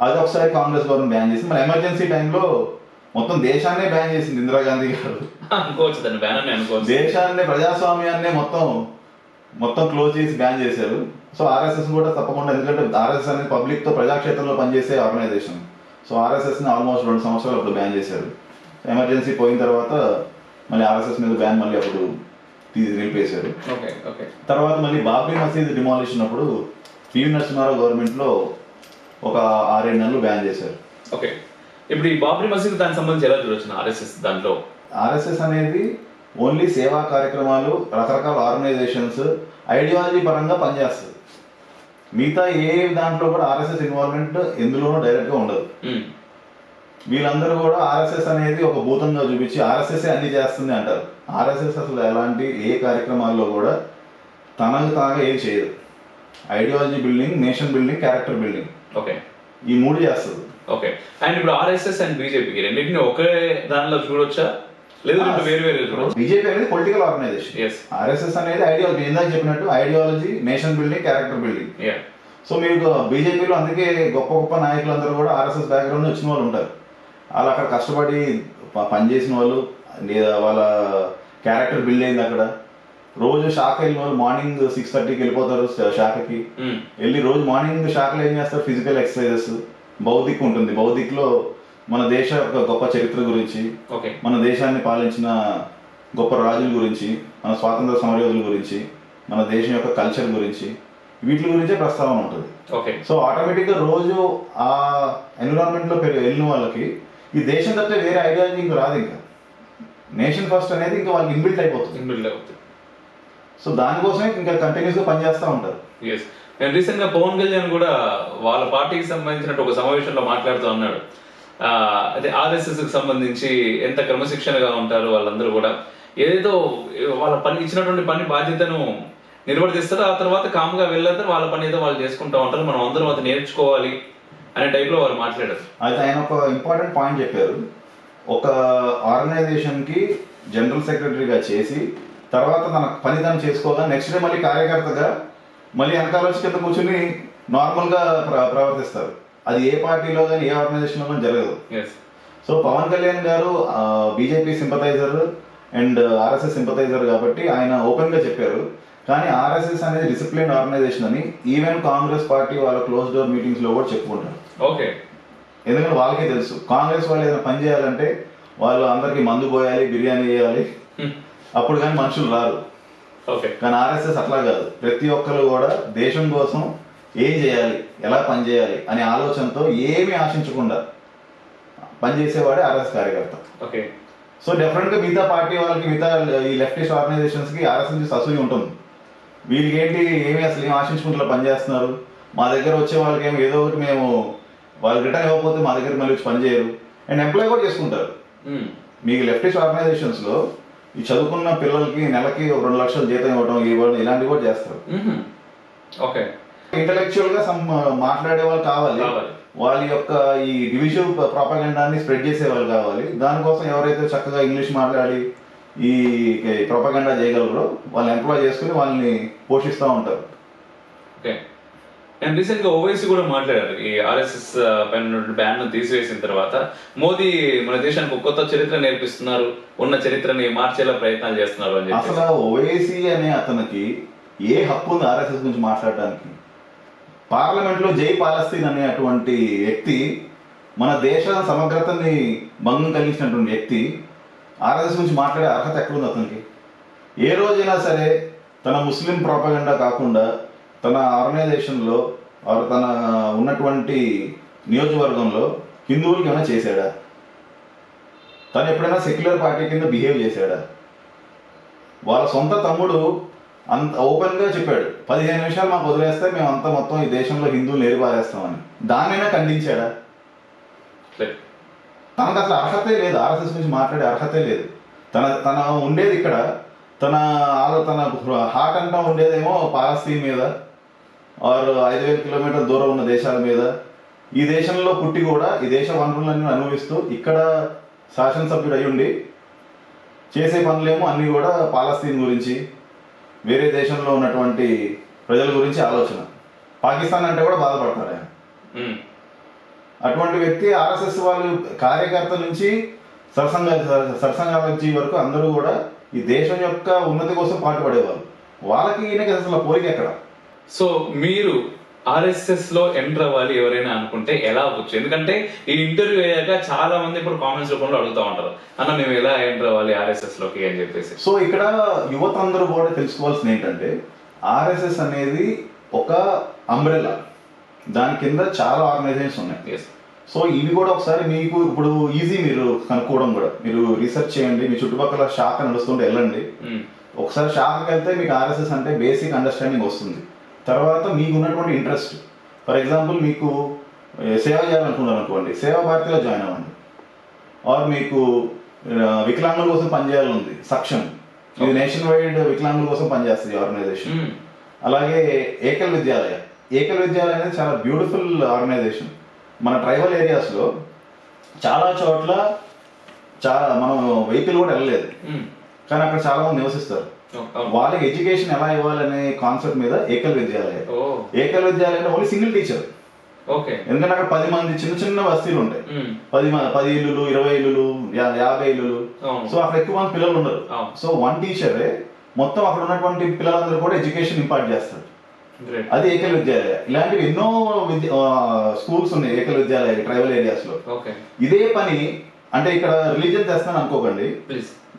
అది ఒకసారి కాంగ్రెస్ గవర్నమెంట్ బ్యాన్ చేసింది. మళ్ళీ ఎమర్జెన్సీ టైంలో మొత్తం దేశాన్నే బ్యాన్ చేసింది ఇందిరాగాంధీ గారు. దేశాన్ని ప్రజాస్వామ్యాన్నే మొత్తం క్లోజ్ చేసి బ్యాన్ చేశారు. సో ఆర్ఎస్ఎస్ కూడా తప్పకుండా, ఎందుకంటే ఆర్ఎస్ఎస్ అనేది పబ్లిక్ తో ప్రజాక్షేత్రంలో పనిచేసే ఆర్గనైజేషన్. సో ఆర్ఎస్ఎస్ ని ఆల్మోస్ట్ 2 సంవత్సరాలు అప్పుడు బ్యాన్ చేశారు. ఎమర్జెన్సీ పోయిన తర్వాత మళ్ళీ ఆర్ఎస్ఎస్ మీద బ్యాన్ మళ్ళీ అప్పుడు నిలిపేశారు. తర్వాత మళ్ళీ బాబ్రీ మసీద్ డిమాలిషన్ అప్పుడు పివి నరసింహారావు గవర్నమెంట్ లో ఒక 6-7 నెలలు బ్యాన్ చేశారు. ఓకే, ఇప్పుడు ఈ బాబ్రీ మసీద్ దానికి సంబంధించి ఎలా చూడొచ్చు ఆర్ఎస్ఎస్? దాంట్లో ఆర్ఎస్ఎస్ అనేది ఓన్లీ సేవా కార్యక్రమాలు, రకరకాల ఆర్గనైజేషన్స్, ఐడియాలజీ పరంగా పనిచేస్తుంది. మిగతా ఏ దాంట్లో కూడా ఆర్ఎస్ఎస్ ఇన్వాల్వ్మెంట్ ఎందులోనూ డైరెక్ట్ గా ఉండదు. వీళ్ళందరూ కూడా ఆర్ఎస్ఎస్ అనేది ఒక భూతంగా చూపించి ఆర్ఎస్ఎస్ అన్ని చేస్తుంది అంటారు. ఆర్ఎస్ఎస్ అసలు ఎలాంటి ఏ కార్యక్రమాల్లో కూడా తనకు తాగా ఏం చేయదు. Ideology building, nation building, character building, okay, ఈ 3 చేస్తుంది. ఓకే, అండ్ ఇప్పుడు ఆర్ఎస్ఎస్ అండ్ బీజేపీకి రెండింటిని ఒకే దానిలో చూడొచ్చా, లేదు వేరు వేరు చూడొచ్చు? బీజేపీ అనేది పొలిటికల్ ఆర్గనైజేషన్, ఆర్ఎస్ఎస్ అనేది ఐడియాలజీ, ఇందాక చెప్పినట్టు ideology, nation building, character building. So మీకు బీజేపీలో అందుకే గొప్ప గొప్ప నాయకులందరూ కూడా ఆర్ఎస్ఎస్ బ్యాక్గ్రౌండ్ వచ్చిన వాళ్ళు ఉంటారు. వాళ్ళు అక్కడ కష్టపడి పనిచేసిన వాళ్ళు, లేదా వాళ్ళ క్యారెక్టర్ బిల్డ్ అయింది అక్కడ. రోజు శాఖ వెళ్ళిన వాళ్ళు మార్నింగ్ 6:30కి వెళ్ళిపోతారు శాఖకి. వెళ్ళి రోజు మార్నింగ్ శాఖలో ఏం చేస్తారు? Physical exercises. బౌద్ధిక్ ఉంటుంది, బౌద్ధిక్ లో మన దేశ గొప్ప చరిత్ర గురించి, మన దేశాన్ని పాలించిన గొప్ప రాజుల గురించి, మన స్వాతంత్ర సమరయోధుల గురించి, మన దేశం యొక్క కల్చర్ గురించి, వీటి గురించే ప్రస్తావన ఉంటుంది. సో ఆటోమేటిక్ గా రోజు ఆ ఎన్విరాన్మెంట్ లో వెళ్ళిన వాళ్ళకి ఈ దేశం తప్పితే వేరే ఐడియాలజీ ఇంకా రాదు. ఇంకా నేషన్ ఫస్ట్ అనేది ఇంకా వాళ్ళకి ఇన్బిల్ట్ అయిపోతుంది. సో దానికోసమే ఇంకా కంటిన్యూస్ గా పనిచేస్తూ ఉంటారు. నేను రీసెంట్ గా పవన్ కళ్యాణ్ కూడా వాళ్ళ పార్టీకి సంబంధించినట్టు ఒక సమావేశంలో మాట్లాడుతూ అన్నాడు, అదే ఆర్ఎస్ఎస్ కి సంబంధించి ఎంత క్రమశిక్షణగా ఉంటారు వాళ్ళందరూ కూడా, ఏదో వాళ్ళ పని ఇచ్చినటువంటి పని బాధ్యతను నిర్వర్తిస్తారు, ఆ తర్వాత కామ్గా వెళ్ళారు, వాళ్ళ పని ఏదో వాళ్ళు చేసుకుంటూ ఉంటారు, మనం అందరం అది నేర్చుకోవాలి అనే టైప్ లో వాళ్ళు మాట్లాడారు. అయితే ఆయన ఒక ఇంపార్టెంట్ పాయింట్ చెప్పారు. ఒక ఆర్గనైజేషన్ కి జనరల్ సెక్రటరీగా చేసి తర్వాత తన పని తను చేసుకోగా నెక్స్ట్ డే మళ్ళీ కార్యకర్తగా మళ్ళీ వెనకాల వచ్చి కింద కూర్చుని నార్మల్ గా ప్రవర్తిస్తారు. అది ఏ పార్టీలో కానీ ఏ ఆర్గనైజేషన్ లో కానీ జరగదు. సో పవన్ కళ్యాణ్ గారు BJP sympathiser and RSS sympathiser కాబట్టి ఆయన ఓపెన్ గా చెప్పారు. కానీ ఆర్ఎస్ఎస్ అనేది డిసిప్లిన్ ఆర్గనైజేషన్ అని ఈవెన్ కాంగ్రెస్ పార్టీ వాళ్ళ క్లోజ్ డోర్ మీటింగ్స్ లో కూడా చెప్పుకుంటారు. ఎందుకంటే వాళ్ళకే తెలుసు కాంగ్రెస్ వాళ్ళు ఏదైనా పని చేయాలంటే వాళ్ళు అందరికి మందు పోయాలి, బిర్యానీ చేయాలి, అప్పుడు కానీ మనుషులు రారు. కానీ ఆర్ఎస్ఎస్ అట్లా కాదు. ప్రతి ఒక్కరు కూడా దేశం కోసం ఏం చేయాలి, ఎలా పని చేయాలి అనే ఆలోచనతో ఏమీ ఆశించకుండా పనిచేసేవాడే ఆర్ఎస్ కార్యకర్త. సో డెఫినెట్ గా మిగతా పార్టీ వాళ్ళకి, మిగతా ఈ లెఫ్టిస్ట్ ఆర్గనైజేషన్స్ కి ఆర్ఎస్ నుంచి అసూయ ఉంటుంది. వీళ్ళకి ఏంటి, ఏమి అసలు ఏం ఆశించుకుంటూ పనిచేస్తున్నారు, మా దగ్గర వచ్చే వాళ్ళకి ఏమో ఏదో ఒకటి మేము వాళ్ళు రిటర్న్ ఇవ్వకపోతే మా దగ్గర మళ్ళీ వచ్చి పనిచేయరు అండ్ ఎంప్లాయ్ కూడా చేసుకుంటారు. మీకు లెఫ్టిస్ట్ ఆర్గనైజేషన్స్ లో ఈ చదువుకున్న పిల్లలకి నెలకి 2 లక్షలు జీతం ఇవ్వడం ఇలాంటివి కూడా చేస్తారు. ఇంటలెక్చువల్ గా మాట్లాడే వాళ్ళు కావాలి, వాళ్ళ యొక్క ఈ డివిజివ్ ప్రొపగండాన్ని స్ప్రెడ్ చేసే వాళ్ళు కావాలి. దానికోసం ఎవరైతే చక్కగా ఇంగ్లీష్ మాట్లాడి ఈ ప్రొపగండా చేయగలరో వాళ్ళు ఎంప్లాయ్ చేసుకుని వాళ్ళని పోషిస్తూ ఉంటారు. అండ్ రీసెంట్ గా ఓవైసీ కూడా మాట్లాడారు, ఈ ఆర్ఎస్ఎస్ పైన బ్యాన్ ను తీసివేసిన తర్వాత మోదీ మన దేశానికి ఒక కొత్త చరిత్ర నేర్పిస్తున్నారు, ఉన్న చరిత్రని మార్చేలా ప్రయత్నాలు చేస్తున్నారు అని చెప్పి. అసలు ఓవైసీ అనే అతనికి ఏ హక్కు ఉంది ఆర్ఎస్ఎస్ గురించి మాట్లాడడానికి? పార్లమెంట్ లో జై పాలస్తీన్ అనే అటువంటి వ్యక్తి, మన దేశ సమగ్రతని భంగం కలిగించినటువంటి వ్యక్తి ఆర్ఎస్ఎస్ గురించి మాట్లాడే అర్హత ఎక్కడుంది అతనికి? ఏ రోజైనా సరే తన ముస్లిం ప్రోపగండా కాకుండా తన ఆర్గనైజేషన్లో తన ఉన్నటువంటి నియోజకవర్గంలో హిందువులకి ఏమైనా చేశాడా? తను ఎప్పుడైనా సెక్యులర్ పార్టీ కింద బిహేవ్ చేశాడా? వాళ్ళ సొంత తమ్ముడు అంత ఓపెన్గా చెప్పాడు, 15 నిమిషాలు మాకు వదిలేస్తే మేము అంతా మొత్తం ఈ దేశంలో హిందువులు ఏరిపారేస్తామని. దాన్నైనా ఖండించాడా? తనకు అసలు అర్హతే లేదు, ఆర్ఎస్ఎస్ గురించి మాట్లాడే అర్హతే లేదు. తన ఉండేది ఇక్కడ, తన హార్ట్ అంతా ఉండేదేమో పాలస్తీన్ మీద, ఆరు 5,000 కిలోమీటర్ల దూరం ఉన్న దేశాల మీద. ఈ దేశంలో పుట్టి కూడా ఈ దేశ వనరులన్నీ అనుభవిస్తూ ఇక్కడ శాసనసభ్యుడు అయ్యుండి చేసే పనులేమో అన్నీ కూడా పాలస్తీన్ గురించి, వేరే దేశంలో ఉన్నటువంటి ప్రజల గురించి ఆలోచన. పాకిస్తాన్ అంటే కూడా బాధపడతాడు ఆయన. అటువంటి వ్యక్తి ఆర్ఎస్ఎస్ వాళ్ళు కార్యకర్త నుంచి సరసంఘాలజీ వరకు అందరూ కూడా ఈ దేశం యొక్క ఉన్నతి కోసం పాటుపడేవాళ్ళు. వాళ్ళకి ఈయనకి అసలు పోలిక ఎక్కడ? సో మీరు ఆర్ఎస్ఎస్ లో ఎంటర్ అవ్వాలి ఎవరైనా అనుకుంటే ఎలా అవ్వచ్చు? ఎందుకంటే ఈ ఇంటర్వ్యూ అయ్యాక చాలా మంది ఇప్పుడు కామెంట్స్ రూపంలో అడుగుతా ఉంటారు, అన్న మేము ఎలా ఎంటర్ అవ్వాలి ఆర్ఎస్ఎస్ లోకి అని చెప్పేసి. సో ఇక్కడ యువత అందరూ కూడా తెలుసుకోవాల్సింది ఏంటంటే, ఆర్ఎస్ఎస్ అనేది ఒక అంబ్రెల్లా, దాని కింద చాలా ఆర్గనైజేషన్స్ ఉన్నాయి. సో ఇవి కూడా ఒకసారి మీకు ఇప్పుడు ఈజీ మీరు కనుక్కోవడం కూడా, మీరు రీసెర్చ్ చేయండి, మీ చుట్టుపక్కల శాఖ నడుస్తుంటే వెళ్ళండి. ఒకసారి శాఖకి వెళ్తే మీకు ఆర్ఎస్ఎస్ అంటే బేసిక్ అండర్స్టాండింగ్ వస్తుంది. తర్వాత మీకు ఉన్నటువంటి ఇంట్రెస్ట్, ఫర్ ఎగ్జాంపుల్ మీకు సేవ చేయాలనుకున్నారు అనుకోండి, సేవా భారతిలో జాయిన్ అవ్వండి. ఆర్ మీకు వికలాంగుల కోసం పనిచేయాలని సక్షం, ఇది నేషన్ వైడ్ వికలాంగుల కోసం పనిచేస్తుంది ఆర్గనైజేషన్. అలాగే ఏకల్ విద్యాలయ అనేది చాలా బ్యూటిఫుల్ ఆర్గనైజేషన్. మన ట్రైబల్ ఏరియాస్లో చాలా చోట్ల మనం వెహికల్ కూడా వెళ్ళలేదు, కానీ అక్కడ చాలా మంది నివసిస్తారు. వాళ్ళకి ఎడ్యుకేషన్ ఎలా ఇవ్వాలనే కాన్సెప్ట్ మీద ఏకల్ విద్యాలయం ఓన్లీ సింగిల్ టీచర్. ఎందుకంటే అక్కడ 10 మంది చిన్న చిన్న వస్తీలు ఉంటాయి, 10 ఇల్లులు, 20 ఇల్లులు, 50 ఇల్లులు. సో అక్కడ ఎక్కువ మంది పిల్లలు ఉండరు. సో వన్ టీచరే మొత్తం అక్కడ ఉన్నటువంటి పిల్లలందరూ కూడా ఎడ్యుకేషన్ ఇంపార్ట్ చేస్తారు. అది ఏకల్ విద్యాలయ. ఇలాంటివి ఎన్నో స్కూల్స్ ఉన్నాయి ఏకల్ విద్యాలయ ట్రైబల్ ఏరియాస్ లో. ఇదే పని అంటే ఇక్కడ రిలీజియన్ చేస్తాను అనుకోకండి,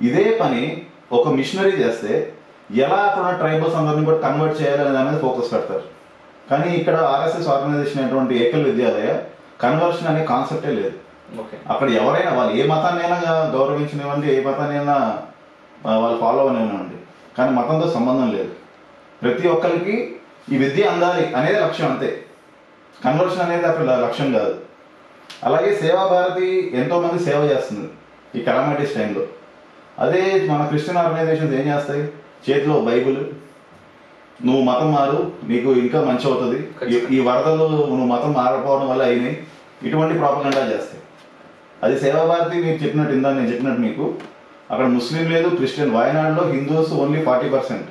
ఇదే పని ఒక మిషనరీ చేస్తే ఎలా అక్కడ ట్రైబల్స్ అందరినీ కూడా కన్వర్ట్ చేయాలనే దాని మీద ఫోకస్ పెడతారు. కానీ ఇక్కడ ఆర్ఎస్ఎస్ ఆర్గనైజేషన్ అయినటువంటి ఏకల్ విద్యాలయ కన్వర్షన్ అనే కాన్సెప్టే లేదు. అక్కడ ఎవరైనా వాళ్ళు ఏ మతాన్నైనా గౌరవించనివ్వండి, ఏ మతాన్నైనా వాళ్ళు ఫాలో అవనివ్వండి, కానీ మతంతో సంబంధం లేదు. ప్రతి ఒక్కరికి ఈ విద్య అందాలి అనేది లక్ష్యం, అంతే. కన్వర్షన్ అనేది అక్కడ లక్ష్యం కాదు. అలాగే సేవా భారతి ఎంతో మంది సేవ చేస్తుంది ఈ కలామిటీస్ టైంలో. అదే మన క్రిస్టియన్ ఆర్గనైజేషన్స్ ఏం చేస్తాయి, చేతిలో బైబుల్, నువ్వు మతం మారు నీకు ఇంకా మంచి అవుతుంది, ఈ వరదలు నువ్వు మతం మారకపోవడం వల్ల అయినాయి, ఇటువంటి ప్రాపగండా చేస్తాయి. అది సేవా భారతి మీరు చెప్పినట్టు ఇందా నేను చెప్పినట్టు మీకు అక్కడ ముస్లిం లేదు, క్రిస్టియన్. వాయనాడులో హిందూస్ ఓన్లీ 40%,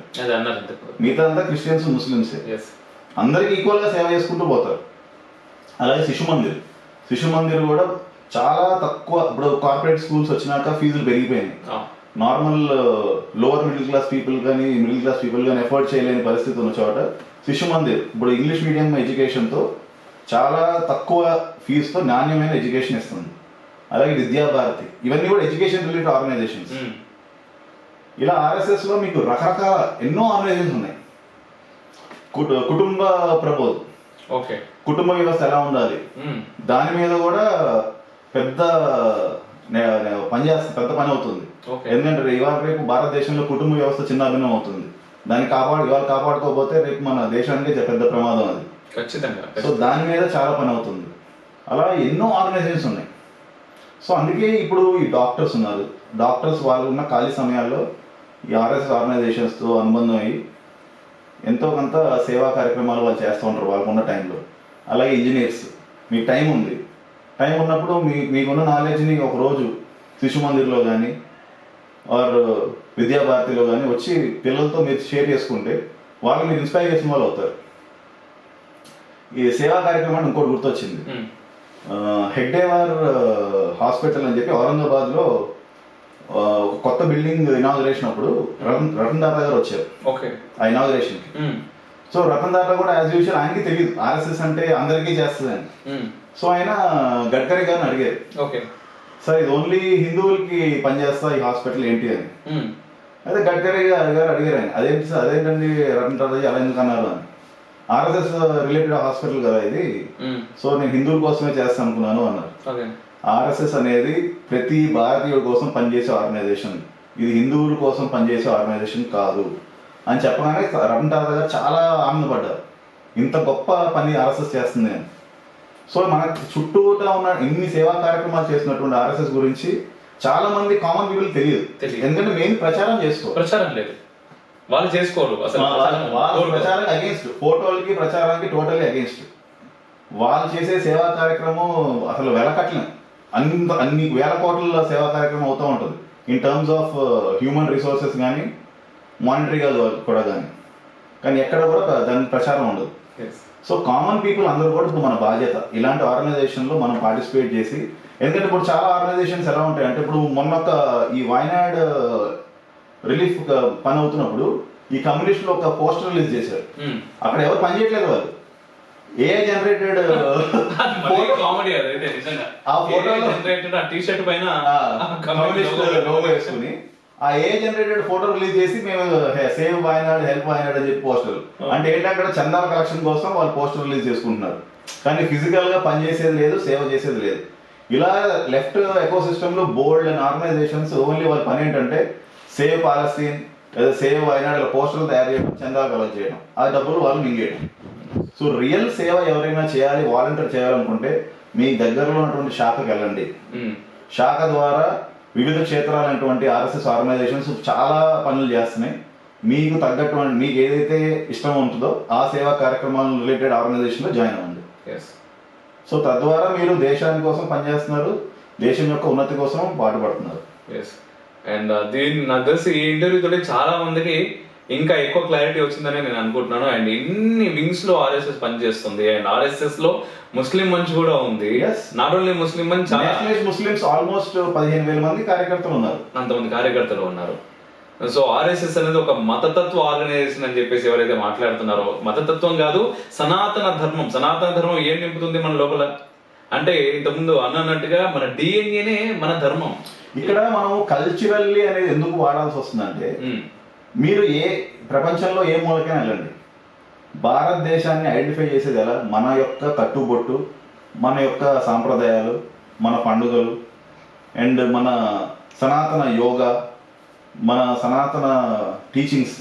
మిగతా అంతా క్రిస్టియన్స్ ముస్లిమ్సే. అందరికి ఈక్వల్గా సేవ చేసుకుంటూ పోతారు. అలాగే శిశు మందిర్ కూడా చాలా తక్కువ. ఇప్పుడు కార్పొరేట్ స్కూల్స్ వచ్చినాక ఫీజులు పెరిగిపోయినాయి. Normal lower middle class people కానీ మిడిల్ క్లాస్ పీపుల్ కానీ ఎఫోర్డ్ చేయలేని పరిస్థితి ఉన్న చోట శిశు మందిర్ ఇప్పుడు ఇంగ్లీష్ మీడియం ఎడ్యుకేషన్తో చాలా తక్కువ ఫీజుతో నాణ్యమైన ఎడ్యుకేషన్ ఇస్తుంది. అలాగే విద్యాభారతి, ఇవన్నీ కూడా ఎడ్యుకేషన్ రిలేటెడ్ ఆర్గనైజేషన్స్. ఇలా ఆర్ఎస్ఎస్ లో మీకు రకరకాల ఎన్నో ఆర్గనైజేషన్స్ ఉన్నాయి. కుటుంబ ప్రబోధ్, కుటుంబ వ్యవస్థ ఎలా ఉండాలి దాని మీద కూడా పెద్ద పని అవుతుంది. ఎందుకంటే ఇవాళ రేపు భారతదేశంలో కుటుంబ వ్యవస్థ చిన్న భిన్నం అవుతుంది. దాన్ని ఇవాళ కాపాడుకోకపోతే రేపు మన దేశానికి పెద్ద ప్రమాదం అది. సో దాని మీద చాలా పని అవుతుంది. అలా ఎన్నో ఆర్గనైజేషన్స్ ఉన్నాయి. సో అందుకే ఇప్పుడు ఈ డాక్టర్స్ ఉన్నారు. డాక్టర్స్ వాళ్ళు ఉన్న ఖాళీ సమయాల్లో ఈ ఆర్ఎస్ఎస్ ఆర్గనైజేషన్స్తో అనుబంధం అయ్యి ఎంతో కొంత సేవా కార్యక్రమాలు వాళ్ళు చేస్తూ ఉంటారు వాళ్ళకున్న టైంలో. అలాగే ఇంజనీర్స్, మీకు టైం ఉంది, టైం ఉన్నప్పుడు మీకున్న నాలెడ్జ్ని ఒకరోజు శిశు మందిర్లో కానీ ఆర్ విద్యాభారతిలో కానీ వచ్చి పిల్లలతో మీరు షేర్ చేసుకుంటే వాళ్ళు మీరు ఇన్స్పైర్ చేసిన వాళ్ళు అవుతారు. ఈ సేవా కార్యక్రమాన్ని ఇంకోటి గుర్తొచ్చింది. హెగ్డేవార్ హాస్పిటల్ అని చెప్పి ఔరంగాబాద్లో ఒక కొత్త బిల్డింగ్ ఇనాగ్రేషన్ అప్పుడు రతన్ టాటా గారు వచ్చారు ఆ ఇనాగ్రేషన్కి. సో రతన్ టాటా కూడా యాజ్ యూజువల్ ఆయనకి తెలియదు ఆర్ఎస్ఎస్ అంటే అందరికీ చేస్తుందని. సో ఆయన గడ్కరీ గారిని అడిగారు, సార్ ఇది ఓన్లీ హిందువులకి పనిచేస్తా ఈ హాస్పిటల్ ఏంటి అని. అయితే గడ్కరీ గారు అడిగారు ఆయన, అదేంటి సార్ అదేంటండి రతన్ టాటా అలా ఎందుకు అన్నారు అని. ఆర్ఎస్ఎస్ రిలేటెడ్ హాస్పిటల్ కదా ఇది, సో నేను హిందువుల కోసమే చేస్తాను అనుకున్నాను అన్నారు. ఆర్ఎస్ఎస్ అనేది ప్రతి భారతీయుడి కోసం పనిచేసే ఆర్గనైజేషన్, ఇది హిందువుల కోసం పనిచేసే ఆర్గనైజేషన్ కాదు అని చెప్పగానే రతన్ టాటా గారు చాలా ఆనందపడ్డారు, ఇంత గొప్ప పని ఆర్ఎస్ఎస్ చేస్తుంది అని. సో మనకి చుట్టూతా ఉన్న ఇన్ని సేవా కార్యక్రమాలు చేస్తున్నటువంటి ఆర్ఎస్ఎస్ గురించి చాలా మంది కామన్ పీపుల్ తెలియదు. ఎందుకంటే మెయిన్ ప్రచారం ప్రచారం లేదు, వాళ్ళు చేసుకోరు అసలు. వాళ్ళ ప్రచారం అగేన్స్ట్, ఫోటోలకి ప్రచారానికి టోటల్లీ అగేన్స్ట్. వాళ్ళు చేసే సేవా కార్యక్రమం అసలు వెలకట్లేం, అన్ని వేల కోట్ల సేవా కార్యక్రమం అవుతూ ఉంటుంది in terms of human resources కానీ మానిటరీగా కూడా కానీ ఎక్కడ కూడా దాని ప్రచారం ఉండదు. సో కామన్ పీపుల్ అందరూ కూడా ఇప్పుడు మన బాధ్యత ఇలాంటి ఆర్గనైజేషన్లో మనం పార్టిసిపేట్ చేసి, ఎందుకంటే ఇప్పుడు చాలా ఆర్గనైజేషన్స్ ఎలా ఉంటాయి అంటే, ఇప్పుడు మొన్న ఈ వాయనాడ్ రిలీఫ్ పని అవుతున్నప్పుడు ఈ కమ్యూనిస్టులు ఒక పోస్టర్ రిలీజ్ చేశారు. అక్కడ ఎవరు పని చేయట్లేదు, వాళ్ళు ఏ జనరేటెడ్ ఆ ఫోటోలో టీ-షర్ట్ పైన కమ్యూనిస్ట్ లోగో వేసుకుని ఆ ఏ జనరేటెడ్ ఫోటో రిలీజ్ చేసి మేము సేవ్ వాయనాడ్, హెల్ప్ వాయనాడ్ అని చెప్పి పోస్టర్. అంటే ఏంటంటే అక్కడ చందాల కలెక్షన్ కోసం వాళ్ళు పోస్టర్ రిలీజ్ చేసుకుంటున్నారు, కానీ ఫిజికల్ గా పనిచేసేది లేదు, సేవ చేసేది లేదు. ఇలా లెఫ్ట్ ఎకో సిస్టమ్ లో బోల్డ్ అండ్ ఆర్గనైజేషన్స్ ఓన్లీ వాళ్ళ పని ఏంటంటే సేవ్ పాలస్తీన్ లేదా సేవ్ వాయనాడ్ పోస్టర్లు తయారు చేయడం, చందాలు కలెక్ట్ చేయడం, ఆ డబ్బులు వాళ్ళు మింగేయడం. సో రియల్ సేవ ఎవరైనా చేయాలి, వాలంటీర్ చేయాలనుకుంటే మీ దగ్గరలో ఉన్నటువంటి శాఖకు వెళ్ళండి. శాఖ ద్వారా వివిధ క్షేత్రాలైనటువంటి ఆర్ఎస్ఎస్ ఆర్గనైజేషన్స్ చాలా పనులు చేస్తున్నాయి. మీకు తగ్గటువంటి, మీకు ఏదైతే ఇష్టం ఉంటుందో ఆ సేవా కార్యక్రమాల రిలేటెడ్ ఆర్గనైజేషన్లో జాయిన్ అవ్వండి. సో తద్వారా మీరు దేశాని కోసం పనిచేస్తున్నారు, దేశం యొక్క ఉన్నతి కోసం పాటుపడుతున్నారు. అండ్ దీని నాకు తెలిసి ఈ ఇంటర్వ్యూ తోటి చాలా మందికి ఇంకా ఎక్కువ క్లారిటీ వచ్చిందని నేను అనుకుంటున్నాను. అండ్ ఇన్ని వింగ్స్ లో ఆర్ఎస్ఎస్ పనిచేస్తుంది, అండ్ ఆర్ఎస్ఎస్ లో ముస్లిం మంచి కూడా ఉంది. నాట్ ఓన్లీ ముస్లిం మంచి, చాలా ముస్లిమ్స్ ఆల్మోస్ట్ 15,000 మంది కార్యకర్తలు ఉన్నారు, అంతమంది కార్యకర్తలు ఉన్నారు. సో ఆర్ఎస్ఎస్ అనేది ఒక మతతత్వ ఆర్గనైజేషన్ అని చెప్పేసి ఎవరైతే మాట్లాడుతున్నారో, మతతత్వం కాదు, సనాతన ధర్మం. సనాతన ధర్మం ఏం నింపుతుంది మన లోపల అంటే, ఇంతకుముందు అన్నట్టుగా మన డిఎన్ఏనే మన ధర్మం. ఇక్కడ మనం కల్చరల్లీ అనేది ఎందుకు వాడాల్సి వస్తుందంటే, మీరు ఏ ప్రపంచంలో ఏ మూలకైనా వెళ్ళండి, భారతదేశాన్ని ఐడెంటిఫై చేసేది ఎలా? మన యొక్క కట్టుబొట్టు, మన యొక్క సాంప్రదాయాలు, మన పండుగలు, అండ్ మన సనాతన యోగా, మన సనాతన టీచింగ్స్,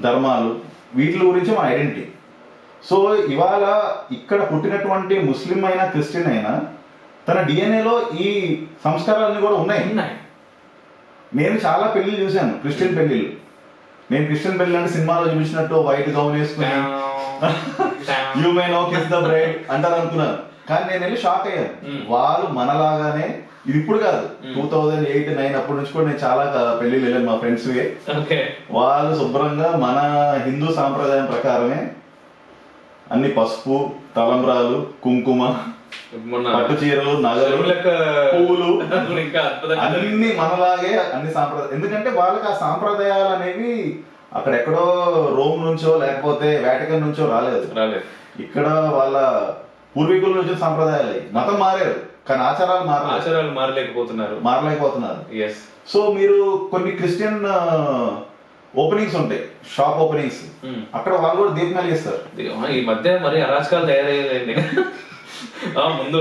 ధర్మాలు, వీటి గురించి మన ఐడెంటిటీ. సో ఇవాళ ఇక్కడ పుట్టినటువంటి ముస్లిం అయినా క్రిస్టియన్ అయినా తన డిఎన్ఏలో ఈ సంస్కారాలన్నీ కూడా ఉన్నాయి. నేను చాలా పెళ్లిళ్ళు చూశాను, క్రిస్టియన్ పెళ్లిళ్ళు. నేను క్రిస్టియన్ పెళ్లి అంటే సినిమాలో చూసినట్టు వైట్ గౌన్ వేసుకుని you may know kiss the bride అంటారు అనుకున్నాను, కానీ నేను వెళ్ళి షాక్ అయ్యాను. వాళ్ళు మనలాగానే, ఇది ఇప్పుడు కాదు, 2008-9 అప్పటి నుంచి కూడా నేను చాలా పెళ్లిళ్ళు వెళ్ళాను మా ఫ్రెండ్స్. వాళ్ళు శుభ్రంగా మన హిందూ సాంప్రదాయం ప్రకారమే అన్ని పసుపు, తలంబ్రాలు, కుంకుమ, పట్టు చీరలు, నగలు, పువ్వులు, అన్ని మనలాగే అన్ని సాంప్రదాయం. ఎందుకంటే వాళ్ళకి ఆ సాంప్రదాయాలు అనేవి అక్కడెక్కడో రోమ్ నుంచో లేకపోతే వాటికన్ నుంచో రాలేదు. ఇక్కడ వాళ్ళ పూర్వీకుల నుంచి సాంప్రదాయాలు. మతం మారారు కానీ ఆచారాలు మారలేకపోతున్నారు. సో మీరు కొన్ని క్రిస్టియన్ ఓపెనింగ్స్ ఉంటాయి, షాప్ ఓపెనింగ్స్, అక్కడ వాళ్ళు కూడా దీపం వెలిగిస్తారు. ఈ మధ్య మరి అరాచకాలు తయారయ్యేది. ముందు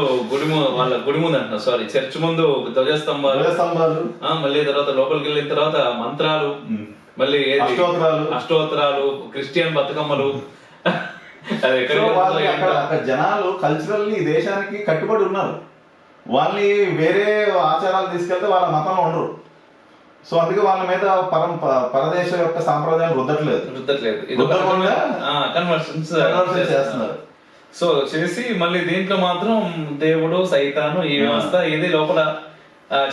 వాళ్ళ గుడి ముందు అంటున్నా, సారీ, చర్చ్ ముందు ధ్వజస్తంభాలు, మళ్ళీ తర్వాత లోపలికి వెళ్ళిన తర్వాత మంత్రాలు, మళ్ళీ అష్టోత్తరాలు, క్రిస్టియన్ బతుకమ్మలు. జనాలు కల్చరల్లీ ఈ దేశానికి కట్టుబడి ఉన్నారు, వాళ్ళని వేరే ఆచారాలు తీసుకెళ్తే వాళ్ళ మతంలో ఉండరు. సో అందుకే వాళ్ళ మీద పరదేశ యొక్క సాంప్రదాయాలు రుద్దట్లేదు, కన్వర్షన్స్ చేస్తున్నారు. సో చేసి మళ్ళీ దీంట్లో మాత్రం దేవుడు, సైతాను, ఈ వ్యవస్థ ఇది లోపల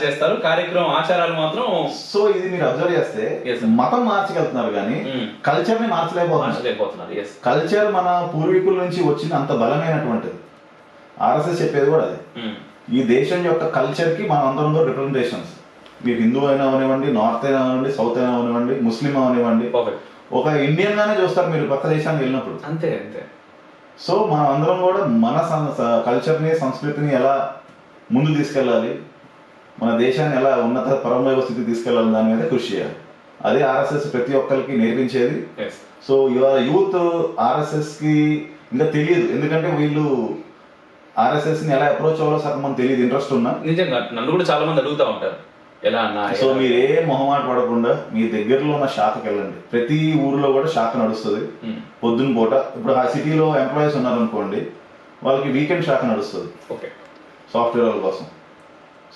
చేస్తారు కార్యక్రమం, ఆచారాలు మాత్రం. సో ఇది మీరు అబ్జర్వ్ చేస్తే మతం మార్చగలుగుతున్నారు కానీ కల్చర్ ని మార్చలేకపోతున్నారు. కల్చర్ మన పూర్వీకుల నుంచి వచ్చిన అంత బలమైనటువంటిది. ఆర్ఎస్ఎస్ చెప్పేది కూడా అదే, ఈ దేశం యొక్క కల్చర్ కి మనం అందరం రిప్రజెంటేషన్స్. మీరు హిందూ అయినా అవనివ్వండి, నార్త్ అయినా అవనివ్వండి, సౌత్ అయినా అవనివ్వండి, ముస్లిం అవనివ్వండి, ఒక ఇండియన్ గానే చూస్తారు మీరు కొత్త దేశానికి వెళ్ళినప్పుడు. అంతే. సో మనం అందరం కూడా మన కల్చర్ని, సంస్కృతిని ఎలా ముందు తీసుకెళ్ళాలి, మన దేశాన్ని ఎలా ఉన్నత పరమైవ స్థితికి తీసుకెళ్ళాలి, దాని మీద కృషి చేయాలి. అదే ఆర్ఎస్ఎస్ ప్రతి ఒక్కరికి నేర్పించేది. సో ఇవాళ యూత్ ఆర్ఎస్ఎస్ కి ఇంకా తెలియదు, ఎందుకంటే వీళ్ళు ఆర్ఎస్ఎస్ ని ఎలా అప్రోచ్ అవ్వాలో సగం తెలియదు, ఇంట్రెస్ట్ ఉన్నా. నిజంగా నన్ను కూడా చాలా మంది అడుగుతా ఉంటారు ఎలా అన్నా. సో మీరు ఏ మొహమాట పడకుండా మీ దగ్గరలో ఉన్న శాఖకి వెళ్ళండి. ప్రతి ఊర్లో కూడా శాఖ నడుస్తుంది పొద్దున్న పూట. ఇప్పుడు ఆ సిటీలో ఎంప్లాయీస్ ఉన్నారనుకోండి, వాళ్ళకి వీకెండ్ శాఖ నడుస్తుంది సాఫ్ట్వేర్ వాళ్ళ కోసం.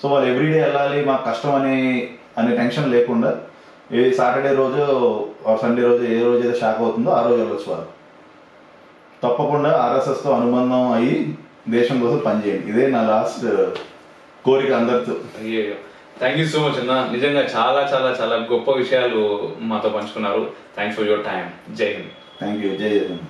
సో వాళ్ళు ఎవ్రీడే వెళ్ళాలి, మాకు కష్టం అనే టెన్షన్ లేకుండా ఏ సాటర్డే రోజు సండే రోజు ఏ రోజు అయితే శాఖ అవుతుందో ఆ రోజు వెళ్ళొచ్చు వాళ్ళు. తప్పకుండా ఆర్ఎస్ఎస్తో అనుబంధం అయ్యి దేశం కోసం పనిచేయండి. ఇదే నా లాస్ట్ కోరిక అందరితో. థ్యాంక్ యూ సో మచ్ అన్న, నిజంగా చాలా చాలా చాలా గొప్ప విషయాలు మాతో పంచుకున్నారు. Thanks for your time. జై హింద్. Thank you. జై హింద్.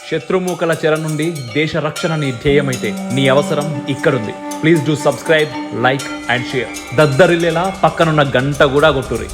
శత్రుమూకల చెర నుండి దేశ రక్షణ నీ ధ్యేయమైతే నీ అవసరం ఇక్కడుంది. Please do subscribe, like and share. దద్దరిల్లేలా పక్కనున్న గంట కూడా కొట్టుర్రి.